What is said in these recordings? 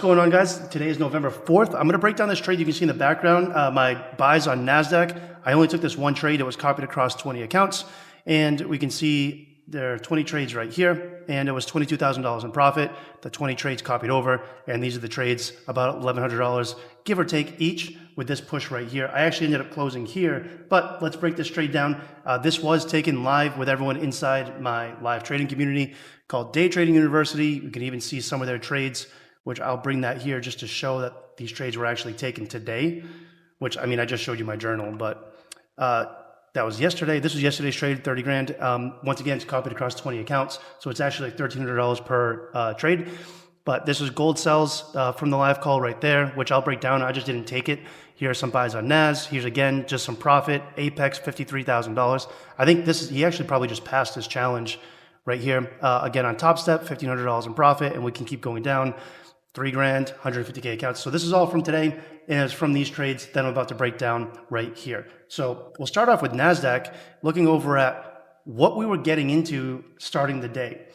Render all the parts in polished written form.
going on, guys? Today is November 4th. I'm going to break down this trade. You can see in the background my buys on NASDAQ. I only took this one trade. It was copied across 20 accounts. And we can see there are 20 trades right here. And it was $22,000 in profit. The 20 trades copied over. And these are the trades, about $1,100, give or take each, with this push right here. I actually ended up closing here. But let's break this trade down. This was taken live with everyone inside my live trading community called Day Trading University. You can even see some of their trades, which I'll bring that here just to show that these trades were actually taken today, which, I mean, I just showed you my journal, but that was yesterday. This was yesterday's trade, 30 grand. Once again, it's copied across 20 accounts. So it's actually like $1,300 per trade. But this was gold sells from the live call right there, which I'll break down. I just didn't take it. Here are some buys on NAS. Here's again, just some profit. Apex, $53,000. I think this is, he actually probably just passed his challenge right here. Again, on Top Step, $1,500 in profit, and we can keep going down. 3 grand, 150K accounts. So this is all from today, and it's from these trades that I'm about to break down right here. So we'll start off with NASDAQ, looking over at what we were getting into starting the day.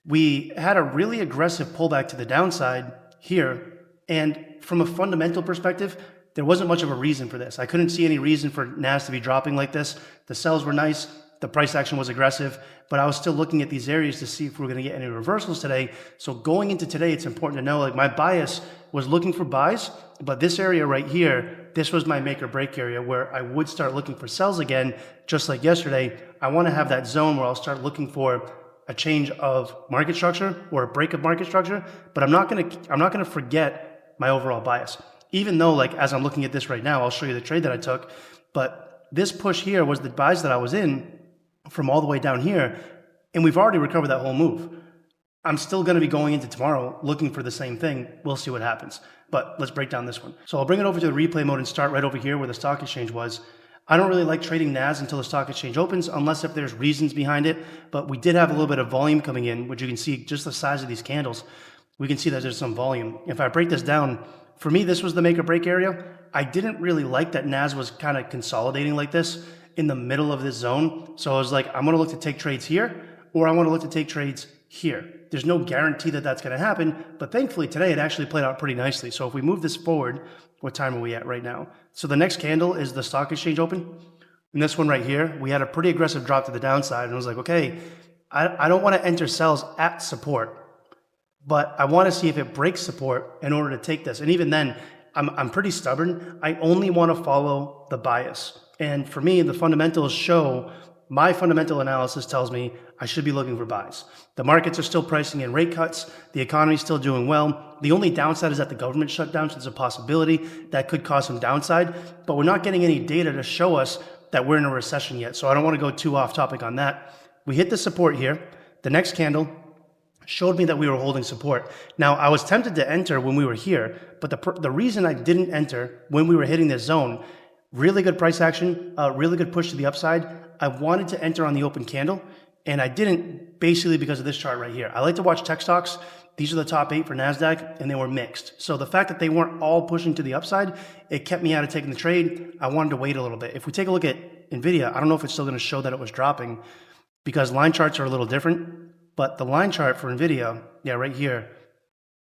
We had a really aggressive pullback to the downside here, and from a fundamental perspective, there wasn't much of a reason for this. I couldn't see any reason for NAS to be dropping like this. The sells were nice. The price action was aggressive, but I was still looking at these areas to see if we're going to get any reversals today. So going into today, it's important to know, like, my bias was looking for buys, but this area right here, this was my make or break area where I would start looking for sells again, just like yesterday. I want to have that zone where I'll start looking for a change of market structure or a break of market structure, but I'm not going to forget my overall bias. Even though, like, as I'm looking at this right now, I'll show you the trade that I took, but this push here was the buys that I was in from all the way down here, and we've already recovered that whole move. I'm still going to be going into tomorrow looking for the same thing. We'll see what happens, but let's break down this one. So I'll bring it over to the replay mode and start right over here where the stock exchange was. I don't really like trading NAS until the stock exchange opens, unless if there's reasons behind it, but we did have a little bit of volume coming in, which you can see just the size of these candles. We can see that there's some volume. If I break this down, for me, this was the make or break area. I didn't really like that NAS was kind of consolidating like this in the middle of this zone. So I was like, I'm going to look to take trades here, or I want to look to take trades here. There's no guarantee that that's going to happen, but thankfully today it actually played out pretty nicely. So if we move this forward, what time are we at right now? So the next candle is the stock exchange open. And this one right here, we had a pretty aggressive drop to the downside. And I was like, okay, I don't want to enter sells at support, but I want to see if it breaks support in order to take this. And even then, I'm pretty stubborn. I only want to follow the bias. And for me, the fundamentals show, my fundamental analysis tells me I should be looking for buys. The markets are still pricing in rate cuts. The economy is still doing well. The only downside is that the government shut down, so there's a possibility that could cause some downside, but we're not getting any data to show us that we're in a recession yet. So I don't want to go too off topic on that. We hit the support here. The next candle showed me that we were holding support. Now, I was tempted to enter when we were here, but the reason I didn't enter when we were hitting this zone, really good price action, really good push to the upside. I wanted to enter on the open candle, and I didn't, basically because of this chart right here. I like to watch tech stocks. These are the top 8 for NASDAQ, and they were mixed. So the fact that they weren't all pushing to the upside, it kept me out of taking the trade. I wanted to wait a little bit. If we take a look at NVIDIA, I don't know if it's still going to show that it was dropping because line charts are a little different, but the line chart for NVIDIA, yeah, right here,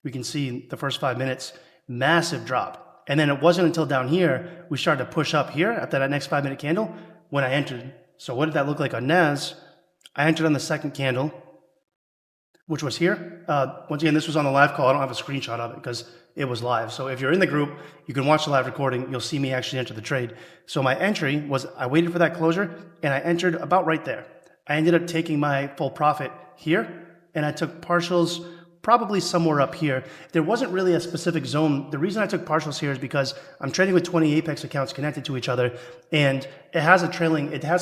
we can see the first 5 minutes, massive drop. And then it wasn't until down here, we started to push up here after that next 5-minute candle when I entered. So what did that look like on NAS? I entered on the second candle, which was here. Once again, this was on the live call. I don't have a screenshot of it because it was live. So if you're in the group, you can watch the live recording. You'll see me actually enter the trade. So my entry was, I waited for that closure and I entered about right there. I ended up taking my full profit here, and I took partials probably somewhere up here. There wasn't really a specific zone. The reason I took partials here is because I'm trading with 20 Apex accounts connected to each other, and it has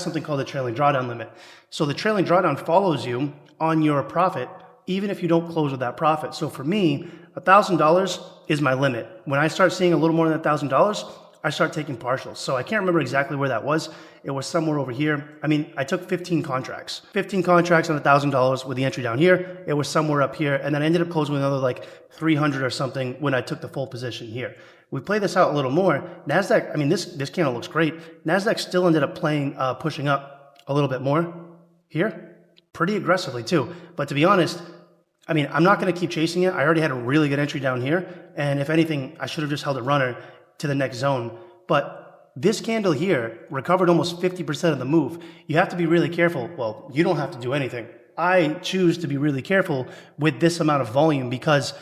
something called a trailing drawdown limit. So the trailing drawdown follows you on your profit, even if you don't close with that profit. So for me, $1,000 is my limit. When I start seeing a little more than $1,000, I start taking partials. So I can't remember exactly where that was. It was somewhere over here. I mean, I took 15 contracts on $1,000 with the entry down here. It was somewhere up here. And then I ended up closing with another like 300 or something when I took the full position here. We play this out a little more. NASDAQ, I mean, this candle looks great. NASDAQ still ended up pushing up a little bit more here, pretty aggressively too. But to be honest, I mean, I'm not going to keep chasing it. I already had a really good entry down here. And if anything, I should have just held a runner to the next zone. But this candle here recovered almost 50% of the move. You have to be really careful. Well, you don't have to do anything. I choose to be really careful with this amount of volume, because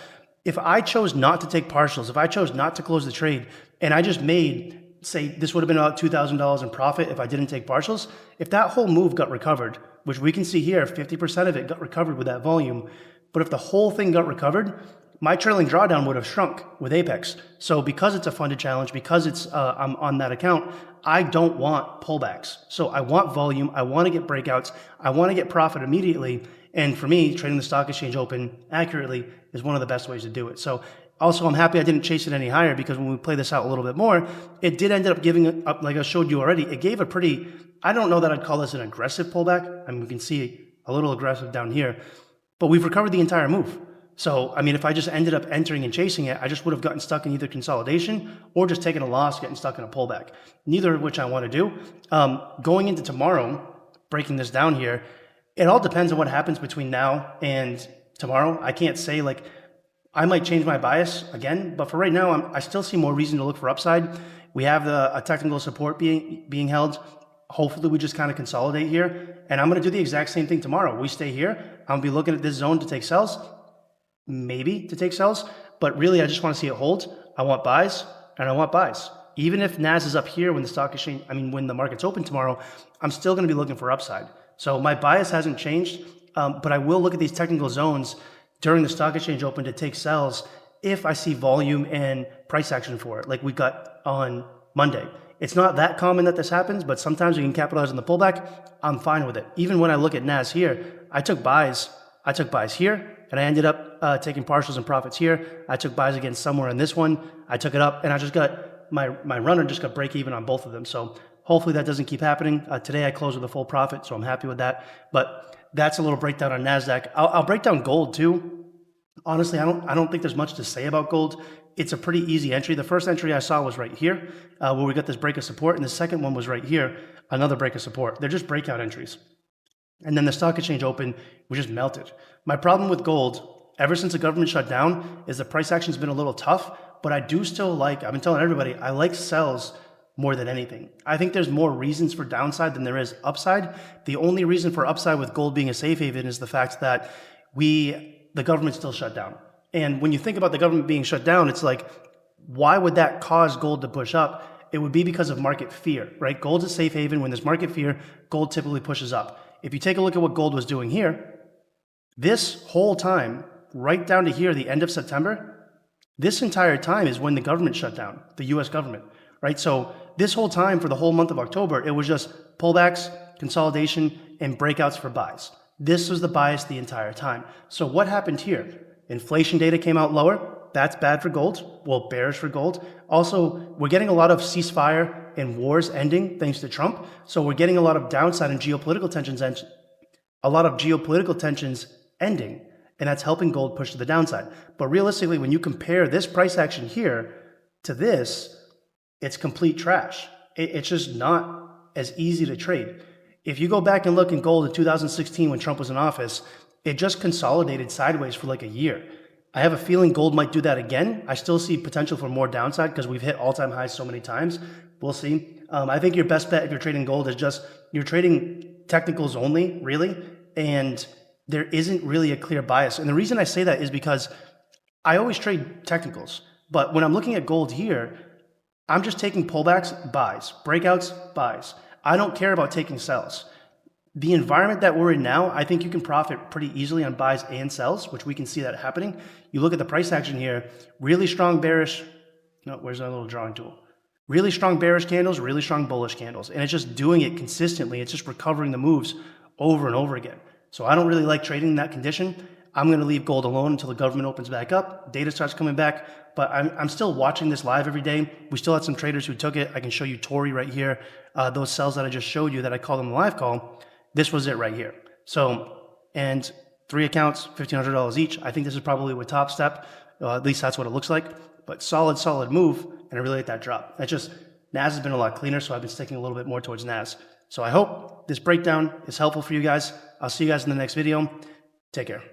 if I chose not to take partials, if I chose not to close the trade, and I just made, say, this would have been about $2,000 in profit if I didn't take partials, if that whole move got recovered, which we can see here, 50% of it got recovered with that volume. But if the whole thing got recovered, my trailing drawdown would have shrunk with Apex. So because it's a funded challenge, because it's I'm on that account, I don't want pullbacks. So I want volume. I want to get breakouts. I want to get profit immediately. And for me, trading the stock exchange open accurately is one of the best ways to do it. So also, I'm happy I didn't chase it any higher, because when we play this out a little bit more, it did end up giving up, like I showed you already. It gave a pretty, I don't know that I'd call this an aggressive pullback. I mean, we can see a little aggressive down here, but we've recovered the entire move. So, I mean, if I just ended up entering and chasing it, I just would have gotten stuck in either consolidation or just taking a loss, getting stuck in a pullback, neither of which I want to do. Going into tomorrow, breaking this down here, it all depends on what happens between now and tomorrow. I can't say, like, I might change my bias again, but for right now, I still see more reason to look for upside. We have a technical support being held. Hopefully we just kind of consolidate here, and I'm going to do the exact same thing tomorrow. We stay here. I'm going to be looking at this zone to take sells, maybe to take sells, but really I just want to see it hold. I want buys, and I want buys. Even if NAS is up here when the stock exchange, when the market's open tomorrow, I'm still going to be looking for upside. So my bias hasn't changed, but I will look at these technical zones during the stock exchange open to take sells if I see volume and price action for it, like we got on Monday. It's not that common that this happens, but sometimes we can capitalize on the pullback. I'm fine with it. Even when I look at NAS here, I took buys here, and I ended up taking partials and profits here. I took buys again somewhere in this one. I took it up, and I just got, my runner just got break even on both of them. So hopefully that doesn't keep happening. Today I closed with a full profit, so I'm happy with that. But that's a little breakdown on NASDAQ. I'll break down gold too. Honestly, I don't think there's much to say about gold. It's a pretty easy entry. The first entry I saw was right here, where we got this break of support, and the second one was right here, another break of support. They're just breakout entries. And then the stock exchange open, we just melted. My problem with gold, ever since the government shut down, is the price action's been a little tough, but I do still like, I've been telling everybody, I like sells more than anything. I think there's more reasons for downside than there is upside. The only reason for upside with gold being a safe haven is the fact that the government's still shut down. And when you think about the government being shut down, it's like, why would that cause gold to push up? It would be because of market fear, right? Gold's a safe haven. When there's market fear, gold typically pushes up. If you take a look at what gold was doing here, this whole time, right down to here, the end of September, this entire time is when the government shut down, the US government, right? So this whole time for the whole month of October, it was just pullbacks, consolidation, and breakouts for buys. This was the bias the entire time. So what happened here? Inflation data came out lower. That's bad for gold. Well, bearish for gold. Also, we're getting a lot of ceasefire and wars ending thanks to Trump. So we're getting a lot of downside and geopolitical tensions ending, and that's helping gold push to the downside. But realistically, when you compare this price action here to this, it's complete trash. It's just not as easy to trade. If you go back and look in gold in 2016 when Trump was in office, it just consolidated sideways for like a year. I have a feeling gold might do that again. I still see potential for more downside because we've hit all-time highs so many times. We'll see. I think your best bet if you're trading gold is just you're trading technicals only, really, and there isn't really a clear bias. And the reason I say that is because I always trade technicals, but when I'm looking at gold here, I'm just taking pullbacks, buys, breakouts, buys. I don't care about taking sells. The environment that we're in now, I think you can profit pretty easily on buys and sells, which we can see that happening. You look at the price action here, really strong bearish, no, where's our little drawing tool? Really strong bearish candles, really strong bullish candles. And it's just doing it consistently. It's just recovering the moves over and over again. So I don't really like trading in that condition. I'm going to leave gold alone until the government opens back up, data starts coming back, but I'm still watching this live every day. We still had some traders who took it. I can show you Tory right here. Those sells that I just showed you that I called on the live call, this was it right here. So, and 3 accounts, $1,500 each. I think this is probably with Top Step. At least that's what it looks like. But solid move, and I really like that drop. That's just, NAS has been a lot cleaner, so I've been sticking a little bit more towards NAS. So I hope this breakdown is helpful for you guys. I'll see you guys in the next video. Take care.